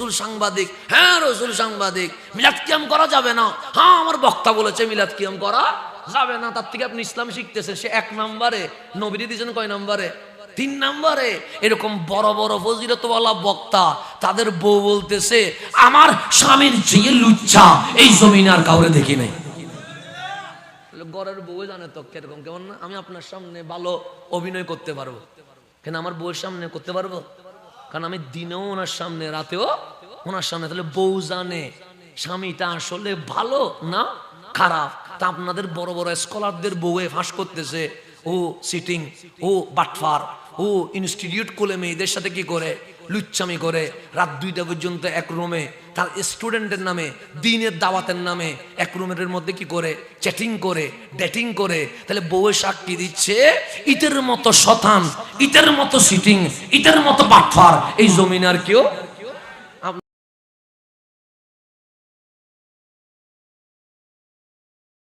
রসুল সাংবাদিক, হ্যাঁ রসুল সাংবাদিক, মিলাদ কিয়াম করা যাবে না, হ্যাঁ আমার বক্তা বলেছে মিলাদ কিয়াম করা যাবে না। তার থেকে আপনি ইসলাম শিখতেছেন। সে 1 নম্বরে, নবীরে দিয়েছেন কয় নম্বরে? 3 নম্বরে। এরকম বড় বড় ফজিলতওয়ালা বক্তা, তাদের বউ বলতেছে আমার স্বামীর চেয়ে লুচ্চা এই জমিনে আর কাউরে দেখি নাই। ঘরের বউ জানে তো কিরকম কেমন না। আমি আপনার সামনে ভালো অভিনয় করতে পারবো, কেন আমার বউয়ের সামনে করতে পারবো? কারণ আমি দিনেও ওনার সামনে, রাতেও ওনার সামনে। তাহলে বউ জানে স্বামীটা আসলে ভালো না খারাপ। তা আপনাদের বড় বড় স্কলারদের বউয়ে ফাঁস করতেছে, ও সিটিং, ও বাটফার, ও ইনস্টিটিউট খুলে মেয়েদের সাথে কি করে, লুচ্চামি করে, রাত 2টা পর্যন্ত এক রুমে তার স্টুডেন্টের নামে, দিনের দাওয়াতের নামে এক রুমের মধ্যে কি করে, চ্যাটিং করে, ডেটিং করে। তাহলে বউয়ের সাক্ষী দিচ্ছে ইটের মতো শতান, ইটের মতো সিটিং, ইটের মতো বাটফার এই জমিনে আর কেউ